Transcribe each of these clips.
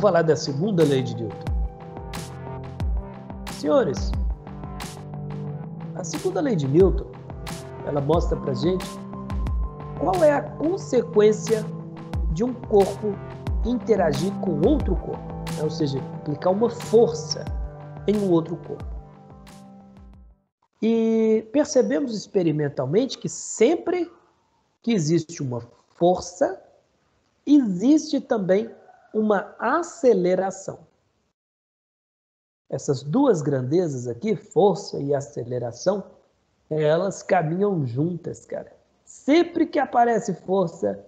falar da segunda lei de Newton. Senhores, a segunda lei de Newton, ela mostra pra gente qual é a consequência de um corpo interagir com outro corpo, ou seja, aplicar uma força em um outro corpo. E percebemos experimentalmente que sempre que existe uma força, existe também uma aceleração. Essas duas grandezas aqui, força e aceleração, elas caminham juntas, cara. Sempre que aparece força,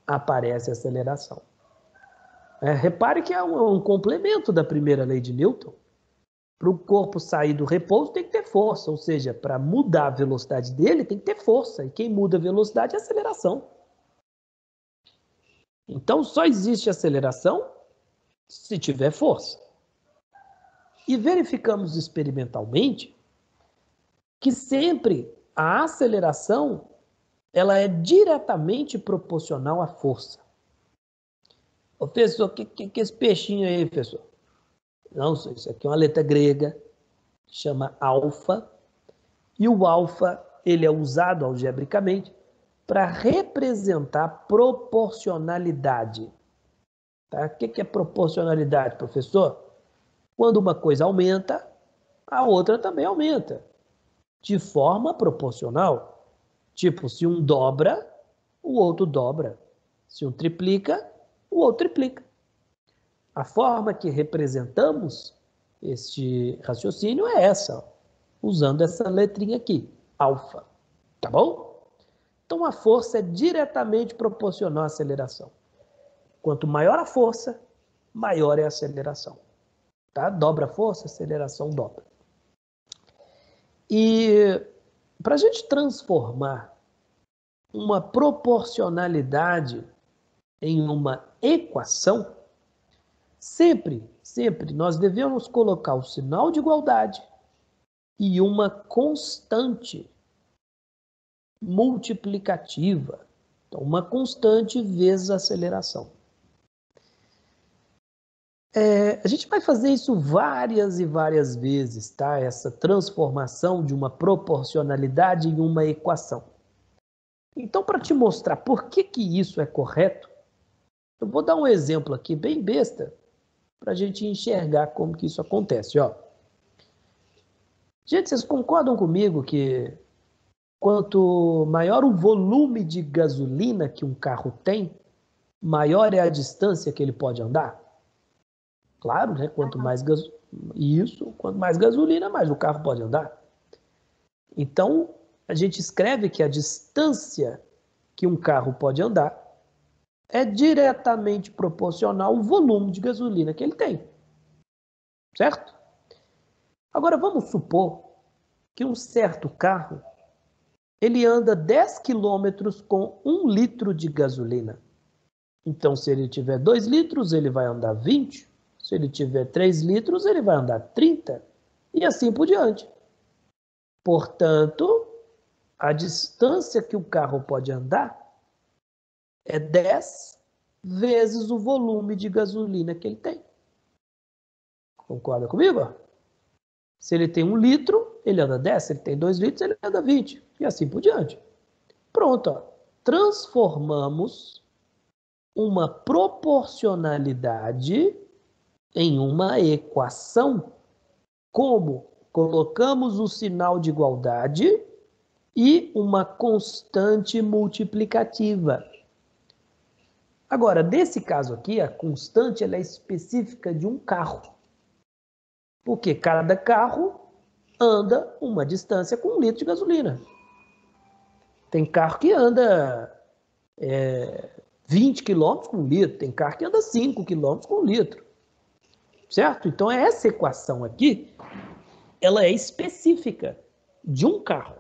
aparece aceleração. Repare que é um complemento da primeira lei de Newton. Para o corpo sair do repouso tem que ter força, ou seja, para mudar a velocidade dele tem que ter força, e quem muda a velocidade é a aceleração. Então só existe aceleração se tiver força. E verificamos experimentalmente que sempre a aceleração ela é diretamente proporcional à força. Professor, o que é esse peixinho aí, professor? Não, isso aqui é uma letra grega, chama alfa, e o alfa ele é usado algebricamente para representar proporcionalidade. Tá? O que é proporcionalidade, professor? Quando uma coisa aumenta, a outra também aumenta, de forma proporcional. Tipo, se um dobra, o outro dobra. Se um triplica, o outro triplica. A forma que representamos este raciocínio é essa, usando essa letrinha aqui, alfa, tá bom? Então a força é diretamente proporcional à aceleração. Quanto maior a força, maior é a aceleração. Tá? Dobra a força, a aceleração dobra. E para a gente transformar uma proporcionalidade em uma equação, sempre nós devemos colocar o sinal de igualdade e uma constante multiplicativa. Então, uma constante vezes a aceleração. A gente vai fazer isso várias e várias vezes, tá? Essa transformação de uma proporcionalidade em uma equação. Então, para te mostrar por que isso é correto, eu vou dar um exemplo aqui bem besta para a gente enxergar como que isso acontece, ó. Gente, vocês concordam comigo que quanto maior o volume de gasolina que um carro tem, maior é a distância que ele pode andar? Claro, né? Quanto mais gasolina, mais o carro pode andar. Então, a gente escreve que a distância que um carro pode andar é diretamente proporcional ao volume de gasolina que ele tem. Certo? Agora, vamos supor que um certo carro ele anda 10 quilômetros com 1 litro de gasolina. Então, se ele tiver 2 litros, ele vai andar 20. Se ele tiver 3 litros, ele vai andar 30. E assim por diante. Portanto, a distância que o carro pode andar é 10 vezes o volume de gasolina que ele tem. Concorda comigo? Se ele tem 1 litro, ele anda 10. Se ele tem 2 litros, ele anda 20. E assim por diante. Pronto. Ó. Transformamos uma proporcionalidade em uma equação. Como? Colocamos o sinal de igualdade e uma constante multiplicativa. Agora, nesse caso aqui, a constante ela é específica de um carro. Porque cada carro anda uma distância com 1 litro de gasolina. Tem carro que anda 20 quilômetros com 1 litro, tem carro que anda 5 quilômetros com 1 litro. Certo? Então, essa equação aqui, ela é específica de um carro.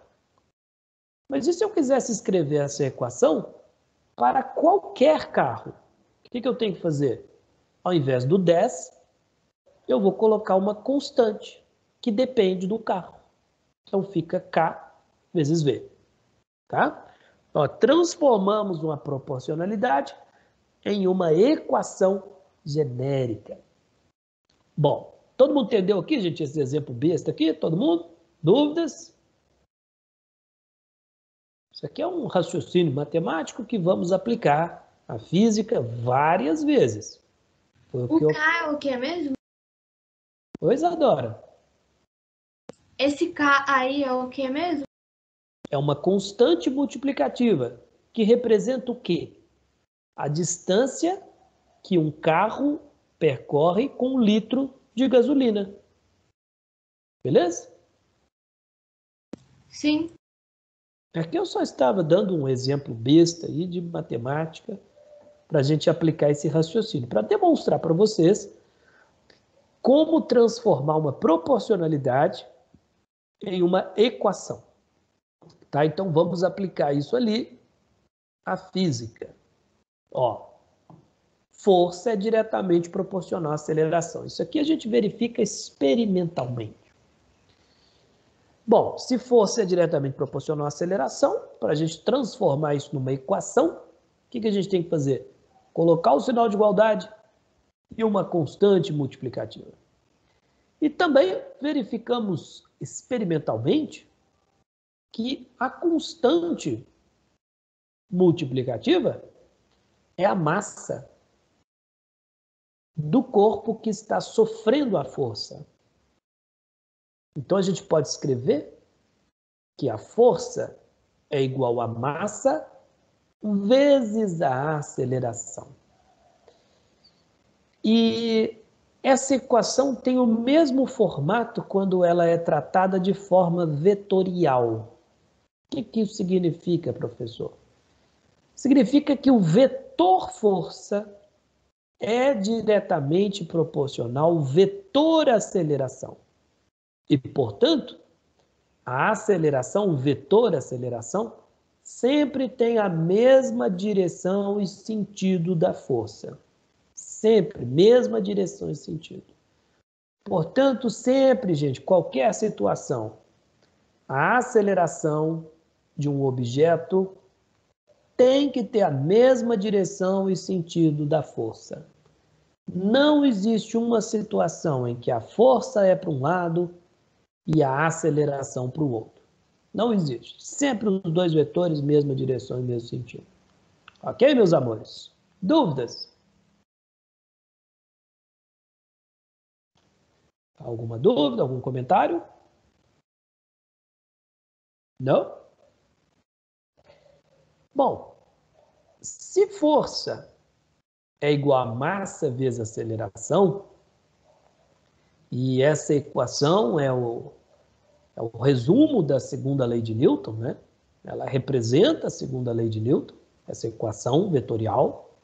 Mas e se eu quisesse escrever essa equação para qualquer carro? O que eu tenho que fazer? Ao invés do 10, eu vou colocar uma constante que depende do carro. Então, fica K vezes V. Tá? Então, transformamos uma proporcionalidade em uma equação genérica. Bom, todo mundo entendeu aqui, gente, esse exemplo besta aqui? Todo mundo? Dúvidas? Isso aqui é um raciocínio matemático que vamos aplicar à física várias vezes. O K é o que mesmo? Oi, Isadora. Esse K aí é o que mesmo? É uma constante multiplicativa que representa o quê? A distância que um carro percorre com 1 litro de gasolina. Beleza? Sim. Aqui eu só estava dando um exemplo besta aí de matemática para a gente aplicar esse raciocínio, para demonstrar para vocês como transformar uma proporcionalidade em uma equação. Tá? Então vamos aplicar isso ali à física. Ó, força é diretamente proporcional à aceleração. Isso aqui a gente verifica experimentalmente. Bom, se força é diretamente proporcional à aceleração, para a gente transformar isso numa equação, o que a gente tem que fazer? Colocar o sinal de igualdade e uma constante multiplicativa. E também verificamos experimentalmente que a constante multiplicativa é a massa do corpo que está sofrendo a força. Então a gente pode escrever que a força é igual a massa vezes a aceleração. E essa equação tem o mesmo formato quando ela é tratada de forma vetorial. O que isso significa, professor? Significa que o vetor força é diretamente proporcional ao vetor aceleração. E, portanto, a aceleração, o vetor aceleração, sempre tem a mesma direção e sentido da força. Sempre, mesma direção e sentido. Portanto, sempre, gente, qualquer situação, a aceleração de um objeto tem que ter a mesma direção e sentido da força. Não existe uma situação em que a força é para um lado e a aceleração para o outro. Não existe. Sempre os dois vetores, mesma direção e mesmo sentido. Ok, meus amores? Dúvidas? Alguma dúvida, algum comentário? Não? Bom, se força é igual a massa vezes aceleração, e essa equação é o resumo da segunda lei de Newton, né? Ela representa a segunda lei de Newton, essa equação vetorial.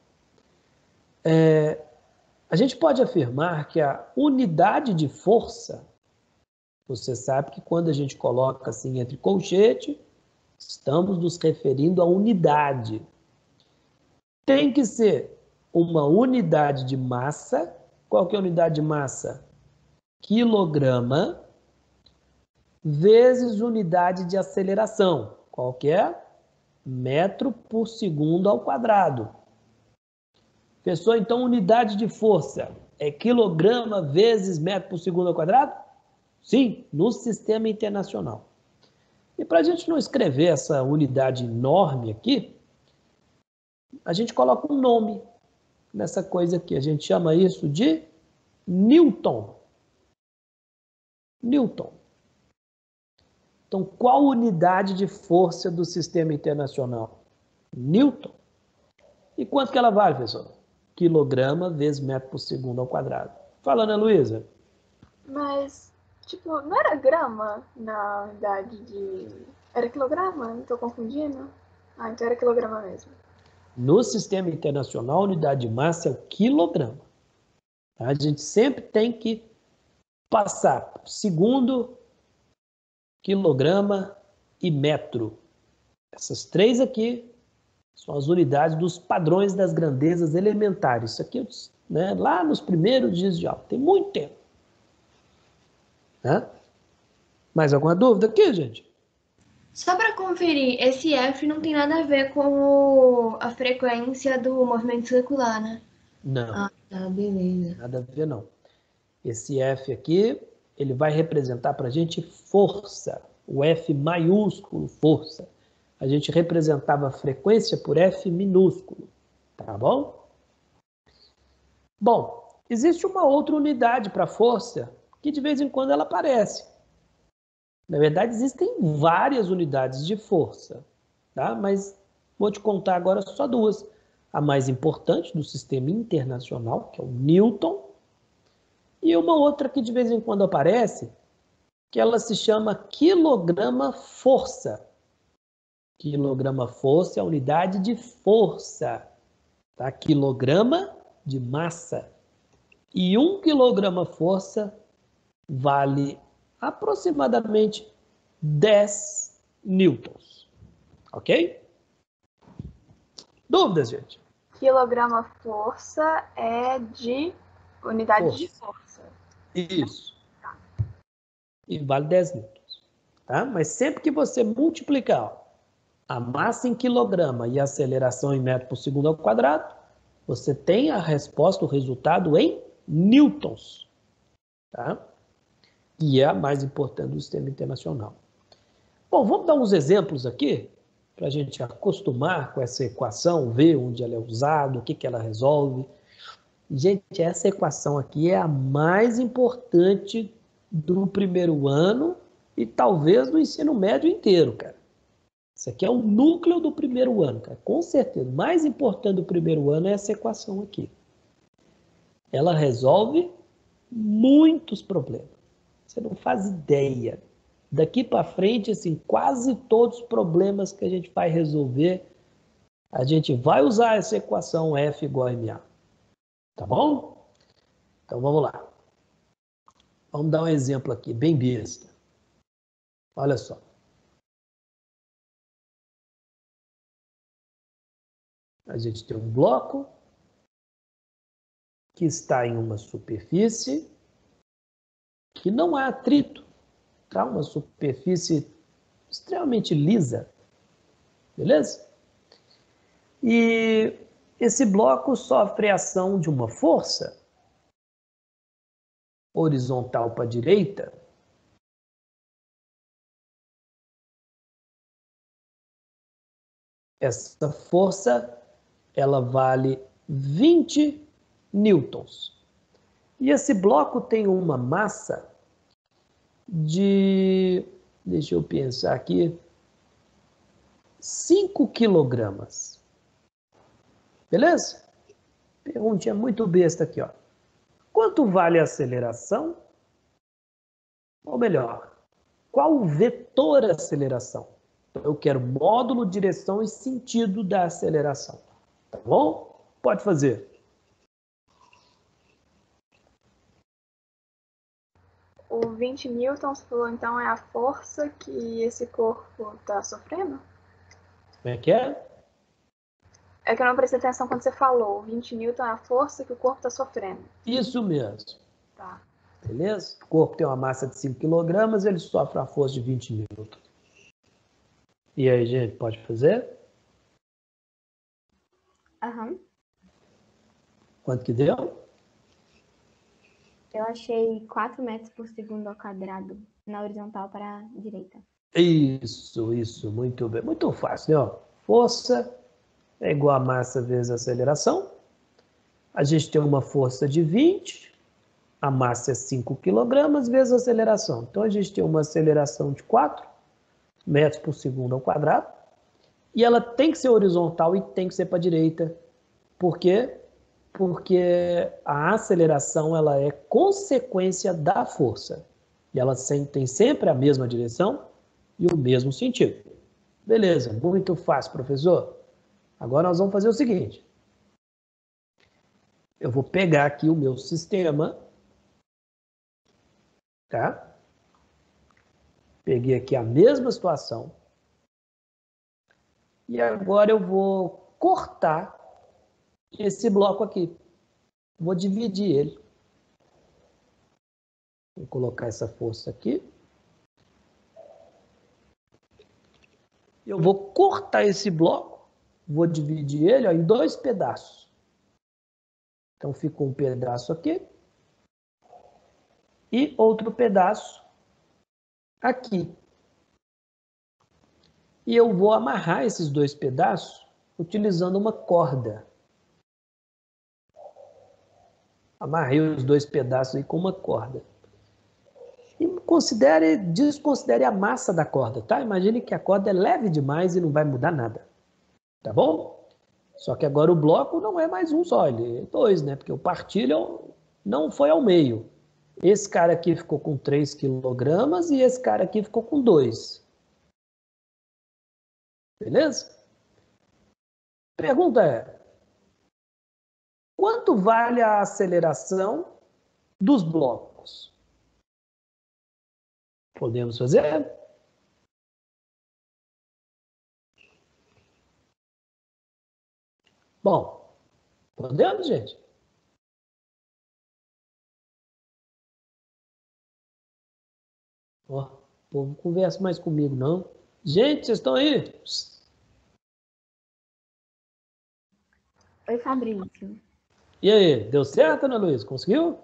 A gente pode afirmar que a unidade de força, você sabe que quando a gente coloca assim entre colchete, estamos nos referindo à unidade. Tem que ser uma unidade de massa. Qual que é a unidade de massa? Quilograma vezes unidade de aceleração. Qual que é? Metro por segundo ao quadrado. Pessoal, então unidade de força é quilograma vezes metro por segundo ao quadrado? Sim, no sistema internacional. E para a gente não escrever essa unidade enorme aqui, a gente coloca um nome nessa coisa aqui. A gente chama isso de Newton. Newton. Então, qual unidade de força do sistema internacional? Newton. E quanto que ela vale, pessoal? Quilograma vezes metro por segundo ao quadrado. Fala, Ana Luísa. Mas, tipo, não era grama na unidade de... Era quilograma? Não tô confundindo? Ah, então era quilograma mesmo. No sistema internacional, a unidade de massa é o quilograma. A gente sempre tem que passar segundo, quilograma e metro. Essas três aqui são as unidades dos padrões das grandezas elementares. Isso aqui, né, lá nos primeiros dias de aula. Tem muito tempo. Né? Mais alguma dúvida aqui, gente? Só para conferir, esse F não tem nada a ver com a frequência do movimento circular, né? Não. Ah, beleza. Nada a ver, não. Esse F aqui, ele vai representar para a gente força. O F maiúsculo, força. A gente representava a frequência por F minúsculo. Tá bom? Bom, existe uma outra unidade para força que de vez em quando ela aparece. Na verdade, existem várias unidades de força, tá? Mas vou te contar agora só duas. A mais importante do sistema internacional, que é o Newton, e uma outra que de vez em quando aparece, que ela se chama quilograma-força. Quilograma-força é a unidade de força, tá? Quilograma de massa. E 1 quilograma-força vale aproximadamente 10 newtons. Ok? Dúvidas, gente? Quilograma força é de unidade de força. Isso. E vale 10 newtons. Tá? Mas sempre que você multiplicar a massa em quilograma e a aceleração em metro por segundo ao quadrado, você tem a resposta, o resultado em newtons. Tá? E é a mais importante do sistema internacional. Bom, vamos dar uns exemplos aqui, para a gente acostumar com essa equação, ver onde ela é usada, o que, que ela resolve. Gente, essa equação aqui é a mais importante do primeiro ano e talvez do ensino médio inteiro, cara. Isso aqui é o núcleo do primeiro ano, cara. Com certeza, o mais importante do primeiro ano é essa equação aqui. Ela resolve muitos problemas. Você não faz ideia. Daqui para frente, assim, quase todos os problemas que a gente vai resolver, a gente vai usar essa equação F igual a MA. Tá bom? Então vamos lá. Vamos dar um exemplo aqui, bem besta. Olha só. A gente tem um bloco que está em uma superfície que não há atrito, tá? Uma superfície extremamente lisa, beleza? E esse bloco sofre a ação de uma força horizontal para a direita. Essa força, ela vale 20 newtons. E esse bloco tem uma massa de, deixa eu pensar aqui, 5 quilogramas. Beleza? Perguntinha muito besta aqui, ó. Quanto vale a aceleração? Ou melhor, qual o vetor aceleração? Eu quero módulo, direção e sentido da aceleração. Tá bom? Pode fazer. O 20 newtons, falou, então, é a força que esse corpo está sofrendo? Como é que é? É que eu não prestei atenção quando você falou. 20 newton é a força que o corpo está sofrendo. Isso mesmo. Tá. Beleza? O corpo tem uma massa de 5 quilogramas, ele sofre uma força de 20 newtons. E aí, gente, pode fazer? Aham. Quanto que deu? Eu achei 4 metros por segundo ao quadrado na horizontal para a direita. Isso, muito bem. Muito fácil, né? Força é igual a massa vezes a aceleração. A gente tem uma força de 20, a massa é 5 quilogramas vezes a aceleração. Então, a gente tem uma aceleração de 4 metros por segundo ao quadrado. E ela tem que ser horizontal e tem que ser para a direita. Por quê? Porque a aceleração ela é consequência da força. E ela tem sempre a mesma direção e o mesmo sentido. Beleza, muito fácil, professor. Agora nós vamos fazer o seguinte. Eu vou pegar aqui o meu sistema, tá? Peguei aqui a mesma situação. E agora eu vou cortar esse bloco aqui. Vou dividir ele. Vou colocar essa força aqui. Eu vou cortar esse bloco. Vou dividir ele ó, em 2 pedaços. Então, ficou um pedaço aqui e outro pedaço aqui. E eu vou amarrar esses dois pedaços utilizando uma corda. Amarrei os dois pedaços aí com uma corda. E desconsidere a massa da corda, tá? Imagine que a corda é leve demais e não vai mudar nada. Tá bom? Só que agora o bloco não é mais um só, ele é dois, né? Porque o partilho não foi ao meio. Esse cara aqui ficou com 3 quilogramas e esse cara aqui ficou com 2. Beleza? Pergunta é: quanto vale a aceleração dos blocos? Podemos fazer? Bom, podemos, gente? Ó, o povo não conversa mais comigo, não. Gente, vocês estão aí? Oi, Fabrício. E aí, deu certo, Ana Luísa? Conseguiu?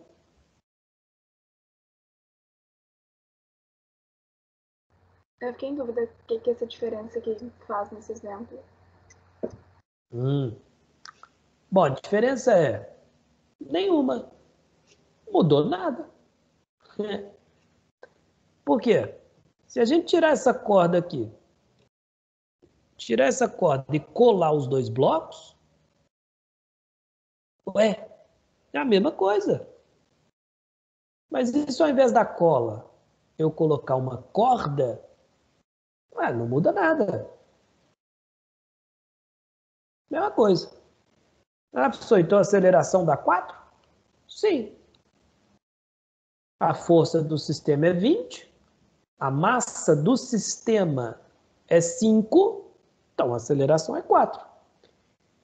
Eu fiquei em dúvida o que é essa diferença que faz nesse exemplo. Bom, a diferença é nenhuma. Mudou nada. Por quê? Se a gente tirar essa corda aqui, tirar essa corda e colar os dois blocos, ué, é a mesma coisa. Mas e se ao invés da cola eu colocar uma corda, ué, não muda nada. Mesma coisa. Ah, professor, então a aceleração dá 4? Sim. A força do sistema é 20, a massa do sistema é 5, então a aceleração é 4.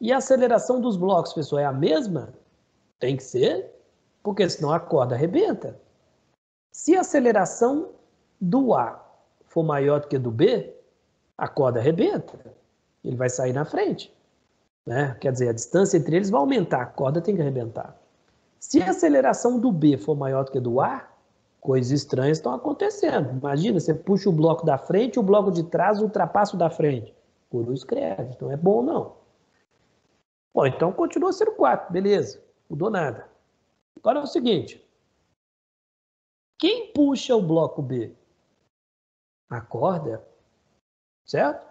E a aceleração dos blocos, pessoal, é a mesma? Tem que ser, porque senão a corda arrebenta. Se a aceleração do A for maior do que a do B, a corda arrebenta. Ele vai sair na frente. Né? Quer dizer, a distância entre eles vai aumentar, a corda tem que arrebentar. Se a aceleração do B for maior do que a do A, coisas estranhas estão acontecendo. Imagina, você puxa o bloco da frente e o bloco de trás ultrapassa o da frente. Por isso escreve, não é bom não. Bom, então continua sendo 4, beleza, mudou nada. Agora é o seguinte, quem puxa o bloco B? A corda, certo?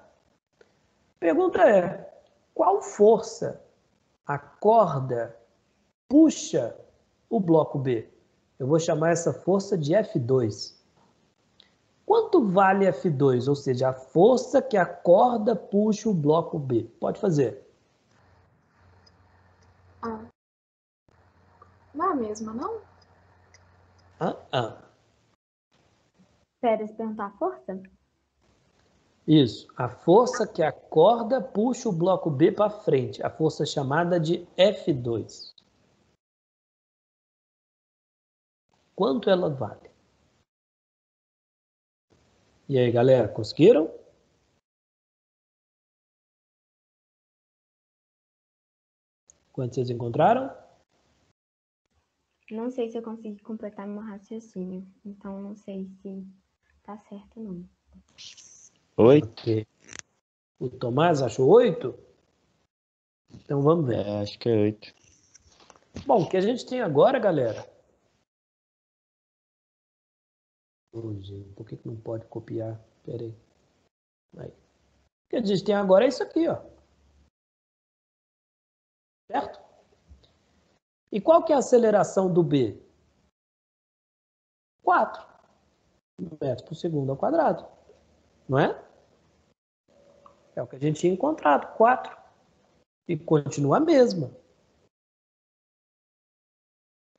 Pergunta é, qual força a corda puxa o bloco B? Eu vou chamar essa força de F2. Quanto vale F2? Ou seja, a força que a corda puxa o bloco B. Pode fazer. Não é a mesma, não? Espera, se perguntar a força? Isso. A força que a corda puxa o bloco B para frente. A força chamada de F2. Quanto ela vale? E aí, galera, conseguiram? Quanto vocês encontraram? Não sei se eu consegui completar meu raciocínio. Então, não sei se tá certo ou não. 8? Ok. O Tomás achou 8? Então vamos ver. Acho que é 8. Bom, o que a gente tem agora, galera... gente, por que não pode copiar? Pera aí. Aí. O que a gente tem agora é isso aqui, ó. Certo? E qual que é a aceleração do B? 4 metros por segundo ao quadrado. Não é? É o que a gente tinha encontrado, 4. E continua a mesma.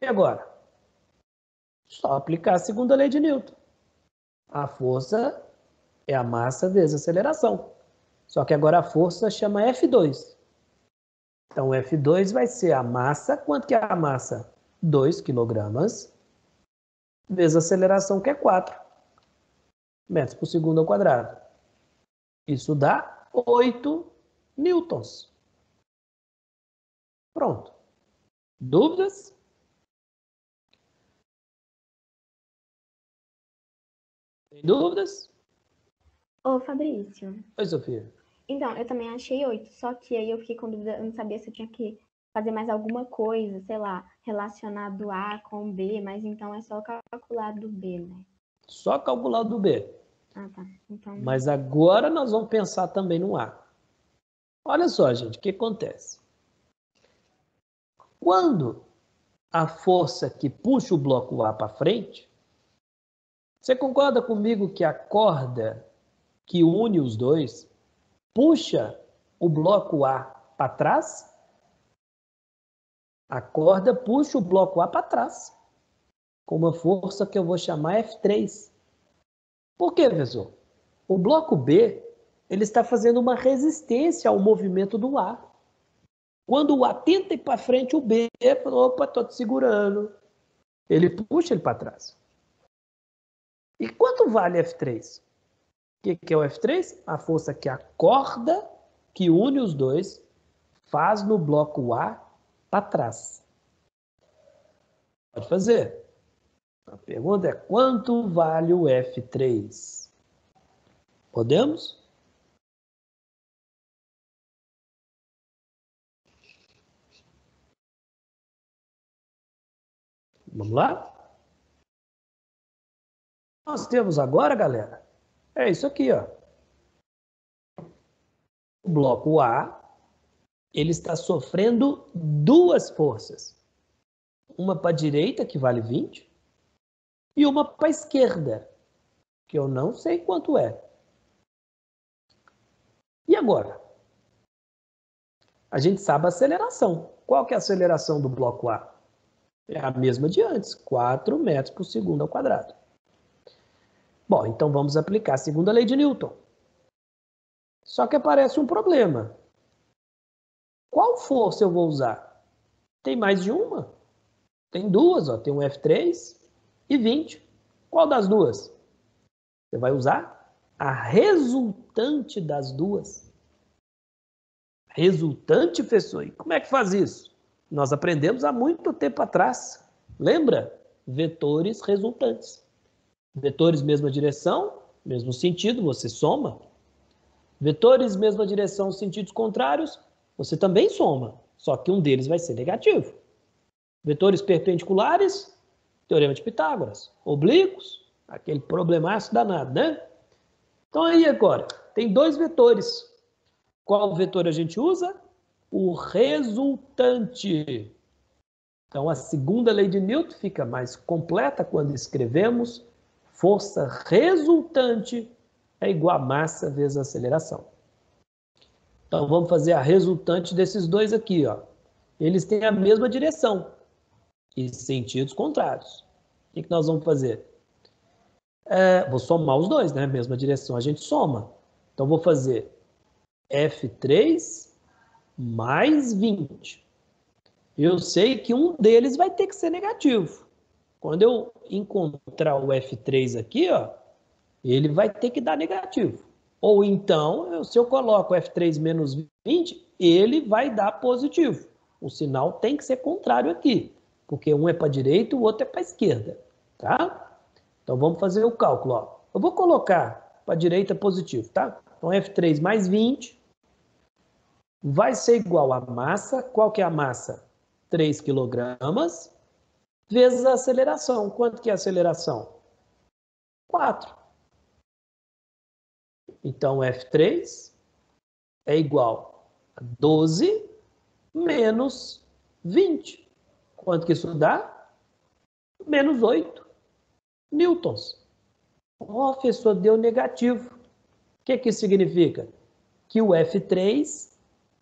E agora? Só aplicar a segunda lei de Newton. A força é a massa vezes a aceleração. Só que agora a força chama F2. Então, F2 vai ser a massa. Quanto que é a massa? 2 quilogramas. Vezes a aceleração, que é 4 metros por segundo ao quadrado. Isso dá 8 newtons. Pronto. Dúvidas? Tem dúvidas? Ô, Fabrício. Oi, Sofia. Então, eu também achei 8, só que aí eu fiquei com dúvida, eu não sabia se eu tinha que fazer mais alguma coisa, sei lá, relacionado A com B, mas então é só calcular do B, né? Só calcular o do B. Ah, tá. Então, Mas agora nós vamos pensar também no A. Olha só, gente, o que acontece? Quando a força que puxa o bloco A para frente, você concorda comigo que a corda que une os dois puxa o bloco A para trás? A corda puxa o bloco A para trás, com uma força que eu vou chamar F3. Por quê, professor? O bloco B ele está fazendo uma resistência ao movimento do A. Quando o A tenta ir para frente, o B fala, opa, estou te segurando. Ele puxa ele para trás. E quanto vale F3? O que é o F3? A força que a corda que une os dois faz no bloco A para trás. Pode fazer. A pergunta é quanto vale o F3? Podemos? Vamos lá? Nós temos agora, galera, é isso aqui, ó. O bloco A, ele está sofrendo duas forças. Uma para a direita, que vale 20, e uma para a esquerda, que eu não sei quanto é. E agora? A gente sabe a aceleração. Qual que é a aceleração do bloco A? É a mesma de antes, 4 metros por segundo ao quadrado. Bom, então vamos aplicar a segunda lei de Newton. Só que aparece um problema. Qual força eu vou usar? Tem mais de uma? Tem duas, ó. Tem um F3 e 20. Qual das duas? Você vai usar a resultante das duas. Resultante, professor? E como é que faz isso? Nós aprendemos há muito tempo atrás. Lembra? Vetores resultantes. Vetores mesma direção, mesmo sentido, você soma. Vetores mesma direção, sentidos contrários, você também soma. Só que um deles vai ser negativo. Vetores perpendiculares, teorema de Pitágoras. Oblíquos, aquele problemaço danado, né? Então aí agora, tem dois vetores. Qual vetor a gente usa? O resultante. Então a segunda lei de Newton fica mais completa quando escrevemos força resultante é igual a massa vezes a aceleração. Então vamos fazer a resultante desses dois aqui, ó. Eles têm a mesma direção e sentidos contrários. O que nós vamos fazer? Vou somar os dois, né? Mesma direção, a gente soma. Então vou fazer F3 mais 20. Eu sei que um deles vai ter que ser negativo. Quando eu encontrar o F3 aqui, ó, ele vai ter que dar negativo. Ou então, se eu coloco F3 menos 20, ele vai dar positivo. O sinal tem que ser contrário aqui, porque um é para a direita e o outro é para a esquerda. Tá? Então vamos fazer o cálculo. Ó. Eu vou colocar para a direita positivo. Tá? Então F3 mais 20 vai ser igual a massa. Qual que é a massa? 3 quilogramas vezes a aceleração. Quanto que é a aceleração? 4. Então, F3 é igual a 12 menos 20. Quanto que isso dá? Menos 8 newtons. O professor deu negativo. O que isso significa? Que o F3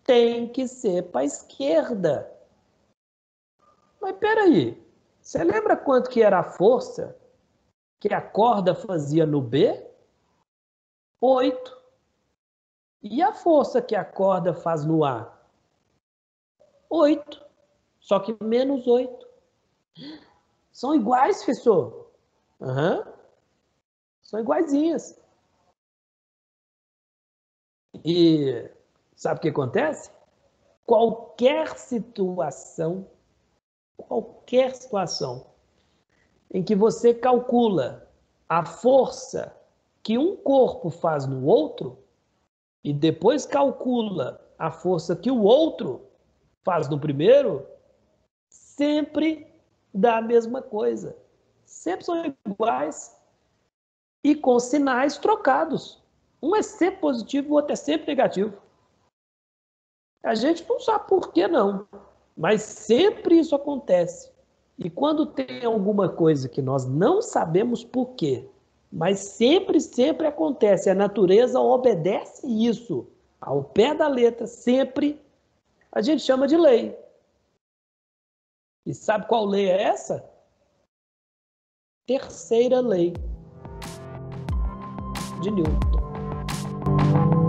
tem que ser para a esquerda. Mas peraí, você lembra quanto que era a força que a corda fazia no B? 8. E a força que a corda faz no A? 8. Só que menos 8. São iguais, professor? Uhum. São iguaizinhas. E sabe o que acontece? Qualquer situação qualquer situação em que você calcula a força que um corpo faz no outro e depois calcula a força que o outro faz no primeiro, sempre dá a mesma coisa. Sempre são iguais e com sinais trocados. Um é sempre positivo, o outro é sempre negativo. A gente não sabe por que não, mas sempre isso acontece. E quando tem alguma coisa que nós não sabemos por quê, mas sempre acontece, a natureza obedece isso ao pé da letra, sempre, a gente chama de lei. E sabe qual lei é essa? Terceira lei de Newton.